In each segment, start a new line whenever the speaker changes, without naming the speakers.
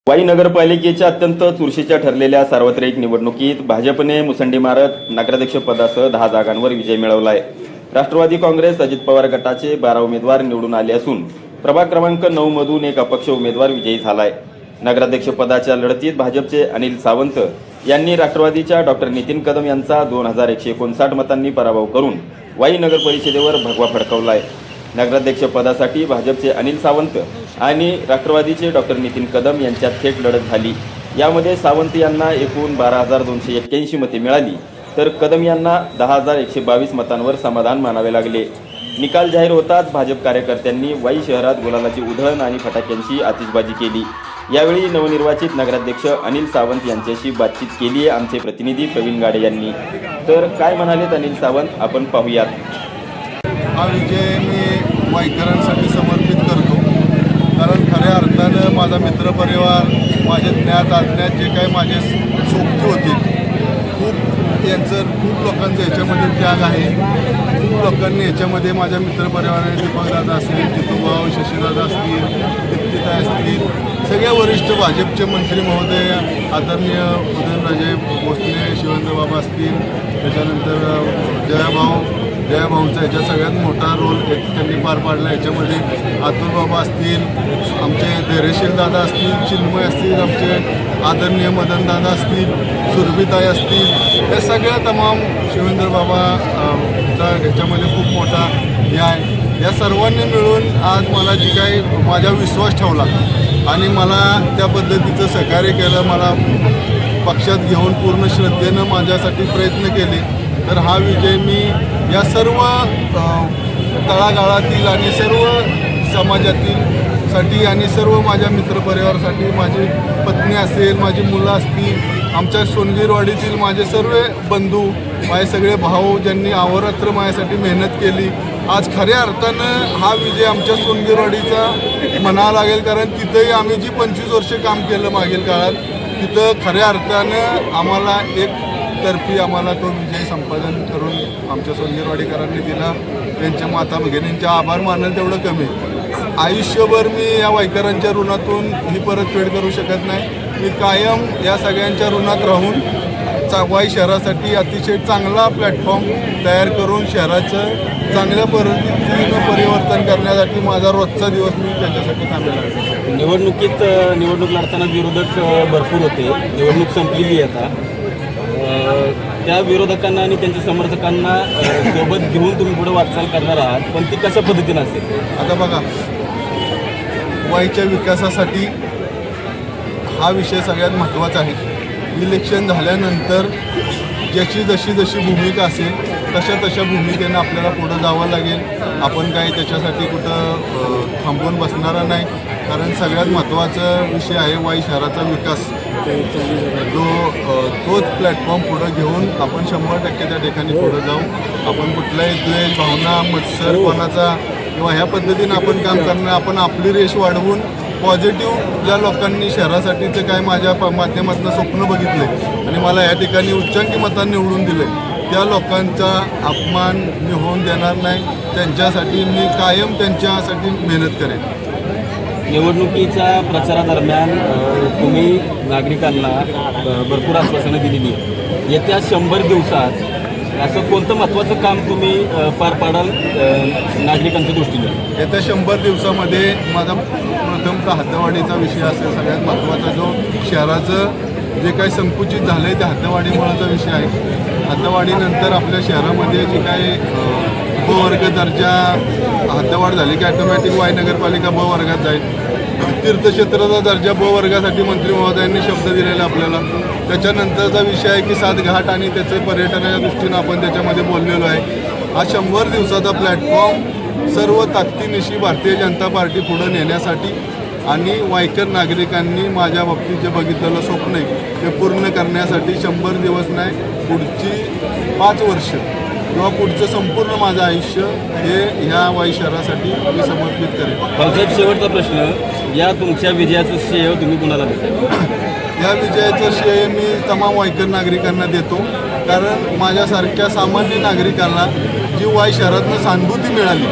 वाई नगरपालिकेच्या अत्यंत चुरशीच्या ठरलेल्या सार्वत्रिक निवडणुकीत भाजपने मुसंडी मारत नगराध्यक्षपदासह 10 जागांवर विजय मिळवला आहे. राष्ट्रवादी काँग्रेस अजित पवार गटाचे 12 उमेदवार निवडून आले असून प्रभाग क्रमांक 9 मधून एक अपक्ष उमेदवार विजयी झाला आहे. नगराध्यक्षपदाच्या लढतीत भाजपचे अनिल सावंत यांनी राष्ट्रवादीच्या डॉक्टर नितीन कदम यांचा 2159 मतांनी पराभव करून वाई नगरपरिषदेवर भगवा फडकवला आहे. नगराध्यक्षपदासाठी भाजपचे अनिल सावंत आणि राष्ट्रवादीचे डॉक्टर नितीन कदम यांच्यात थेट लढत झाली. यामध्ये सावंत यांना एकूण 12,281 मते मिळाली तर कदम यांना 10,122 मतांवर समाधान मानावे लागले. निकाल जाहीर होताच भाजप कार्यकर्त्यांनी वाई शहरात गुलालाची उधळण आणि फटाक्यांची आतिषबाजी केली. यावेळी नवनिर्वाचित नगराध्यक्ष अनिल सावंत यांच्याशी बातचीत केली आहे आमचे प्रतिनिधी प्रवीण गाडे यांनी. तर काय म्हणालेत अनिल सावंत आपण पाहूयात.
हा विजय मी वाईकरांसाठी समर्पित करतो, कारण खऱ्या अर्थानं माझा मित्रपरिवार, माझे ज्ञात अज्ञात जे काही माझे सोबती होते, खूप लोकांचा याच्यामध्ये त्याग आहे. खूप लोकांनी याच्यामध्ये माझ्या मित्रपरिवाराने दीपकदादा असतील, जितूभाऊ, शशीदादा असतील, दीप्तिताई असतील, सगळ्या वरिष्ठ भाजपचे मंत्री महोदय आदरणीय उदयनराजे भोसले, शिवेंद्रबाबा असतील, त्याच्यानंतर जयाभाऊंचा याच्या सगळ्यात मोठा रोल त्यांनी पार पाडला. याच्यामध्ये अतुलबाबा असतील, आमचे धैर्यशील दादा असतील, चिन्मय असतील, आमचे आदरणीय मदनदादा असतील, सुरभिताई असतील, या सगळ्या तमाम शिवेंद्रबाबाचा याच्यामध्ये खूप मोठा हे आहे. या सर्वांनी मिळून आज मला जी काही माझा विश्वास ठेवला आणि मला त्या पद्धतीचं सहकार्य केलं, मला पक्षात घेऊन पूर्ण श्रद्धेनं माझ्यासाठी प्रयत्न केले, तर हा विजय मी या सर्व तळागाळातील आणि सर्व समाजातील साठी आणि सर्व माझ्या मित्रपरिवारासाठी, माझी पत्नी असेल, माझी मुलं असतील, आमच्या सोनगीरवाडीतील माझे सर्व बंधू, माझे सगळे भाऊ ज्यांनी अहोरात्र माझ्यासाठी मेहनत केली, आज खऱ्या अर्थानं हा विजय आमच्या सोनगीरवाडीचा म्हणावा लागेल. कारण तिथंही आम्ही जी 25 वर्षे काम केलं मागील काळात, तिथं खऱ्या अर्थानं आम्हाला तर्फी आम्हाला तो विजय संपादन करून आमच्या सोनगीरवाडीकरांनी दिला. त्यांच्या माता भगिनींचे आभार मानेल तेवढं कमी. आयुष्यभर मी या वाईकरांच्या ऋणातून ही परतफेड करू शकत नाही. मी कायम या सगळ्यांच्या ऋणात राहून वाई शहरासाठी अतिशय चांगला प्लॅटफॉर्म तयार करून शहराचं चांगल्या पद्धतीनं परिवर्तन करण्यासाठी माझा रोजचा दिवस मी त्याच्यासाठी थांबलेला आहे.
निवडणूक लढताना विरोधक भरपूर होते. निवडणूक संपलेली आहे आता. त्या विरोधकांना आणि त्यांच्या समर्थकांना सोबत घेऊन तुम्ही पुढे वाटचाल करणार आहात, पण ती कशा पद्धतीनं असेल?
आता बघा, वाईच्या विकासासाठी हा विषय सगळ्यात महत्त्वाचा आहे. इलेक्शन झाल्यानंतर ज्याची जशी भूमिका असेल तशा भूमिकेनं आपल्याला पुढं जावं लागेल. आपण काही त्याच्यासाठी कुठं थांबून बसणारा नाही, कारण सगळ्यात महत्त्वाचा विषय आहे वाई शहराचा विकास. तोच प्लॅटफॉर्म पुढं घेऊन आपण 100% त्या ठिकाणी पुढं जाऊ. आपण कुठलाही द्वेष, भावना, मत्सर कोणाचा किंवा ह्या पद्धतीनं आपण काम करणं, आपण आपली रेष वाढवून पॉझिटिव्ह ज्या लोकांनी शहरासाठीचं काय माझ्या माध्यमातून स्वप्न बघितले आणि मला या ठिकाणी उच्चांकी मतांनी निवडून दिले, त्या लोकांचा अपमान मी होऊन देणार नाही. त्यांच्यासाठी मी कायम त्यांच्यासाठी मेहनत करेन.
निवडणुकीच्या प्रचारादरम्यान तुम्ही नागरिकांना भरपूर आश्वासनं दिलेली आहे. येत्या 100 दिवसात असं कोणतं महत्त्वाचं काम तुम्ही पार पाडाल नागरिकांच्या दृष्टीने?
येत्या 100 दिवसामध्ये माझा प्रथमतः हद्दवाढीचा विषय असेल सगळ्यात महत्त्वाचा, जो शहराचं जे काही संकुचित झालं आहे त्या हद्दवाढीमुळेचा विषय आहे. हद्दवाढीनंतर आपल्या शहरामध्ये जी काही ब वर्ग दर्जा हद्दवाढ झाली की ऑटोमॅटिक वाई नगरपालिका ब वर्गात जाईल. तीर्थक्षेत्राचा दर्जा ब वर्गासाठी मंत्री महोदयांनी शब्द दिलेला आपल्याला. त्याच्यानंतरचा विषय आहे की 7 घाट आणि त्याचं पर्यटनाच्या दृष्टीनं आपण त्याच्यामध्ये बोललेलो आहे. हा 100 दिवसाचा प्लॅटफॉर्म सर्व ताकदीनिशी भारतीय जनता पार्टी पुढं नेण्यासाठी आणि वाईकर नागरिकांनी माझ्या बाबतीत जे बघितलेलं स्वप्न आहे ते पूर्ण करण्यासाठी 100 दिवस नाही, पुढची 5 वर्ष किंवा पुढचं संपूर्ण माझं आयुष्य हे ह्या वाई शहरासाठी मी समर्पित करेन.
शेवटचा प्रश्न, या तुमच्या विजयाचं श्रेय तुम्ही कुणाला देता?
या विजयाचं श्रेय मी तमाम वाईकर नागरिकांना देतो, कारण माझ्यासारख्या सामान्य नागरिकांना जी वाई शहरातनं सहानुभूती मिळाली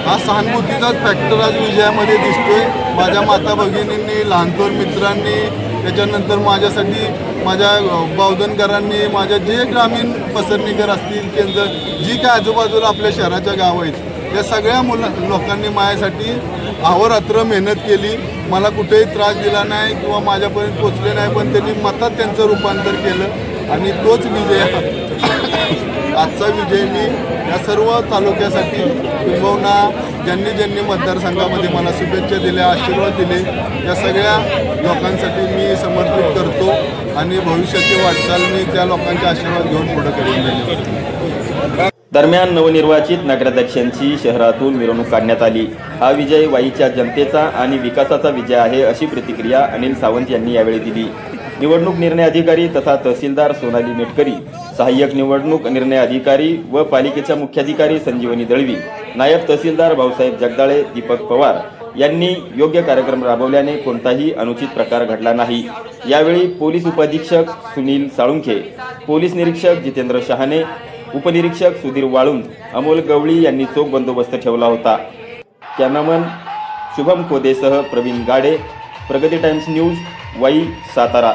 हा सहानुभूतीचाच फॅक्टर आज विजयामध्ये दिसतोय. माझ्या माता भगिनींनी, लहानथोर मित्रांनी, त्याच्यानंतर माझ्यासाठी माझ्या बावधनकरांनी, माझ्या जे ग्रामीण पसरणीकर असतील, केंद्र जी काय आजूबाजूला आपल्या शहराच्या गाव आहेत, या सगळ्या लोकांनी माझ्यासाठी अहोरात्र मेहनत केली. मला कुठेही त्रास दिला नाही किंवा माझ्यापर्यंत पोचले नाही, पण त्यांनी मतात त्यांचं रूपांतर केलं आणि तोच विजय, आजचा विजय मी या सर्व तालुक्यासाठी किंबहुना ज्यांनी मतदारसंघामध्ये मला शुभेच्छा दिल्या, आशीर्वाद दिले, या सगळ्या लोकांसाठी मी समर्पित करतो आणि भविष्याची वाटचाल मी त्या लोकांचे आशीर्वाद घेऊन पुढे करेन.
दरम्यान नवनिर्वाचित नगराध्यक्षांची शहरातून मिरवणूक काढण्यात आली. हा विजय वाईच्या जनतेचा आणि विकासाचा विजय आहे, अशी प्रतिक्रिया अनिल सावंत यांनी यावेळी दिली. निवडणूक निर्णय अधिकारी तथा तहसीलदार सोनाली मेटकरी, सहाय्यक निवडणूक निर्णय अधिकारी व पालिकेच्या मुख्याधिकारी संजीवनी दळवी, नायब तहसीलदार भाऊसाहेब जगदाळे, दीपक पवार यांनी योग्य कार्यक्रम राबवल्याने कोणताही अनुचित प्रकार घडला नाही. यावेळी पोलीस उपअधीक्षक सुनील साळुंखे, पोलीस निरीक्षक जितेंद्र शहाणे, उपनिरीक्षक सुधीर वाळुंज, अमोल गवळी यांनी चोख बंदोबस्त ठेवला होता. कॅमेरामन शुभम कोदेसह प्रवीण गाडे, प्रगती टाइम्स न्यूज, वाई, सातारा.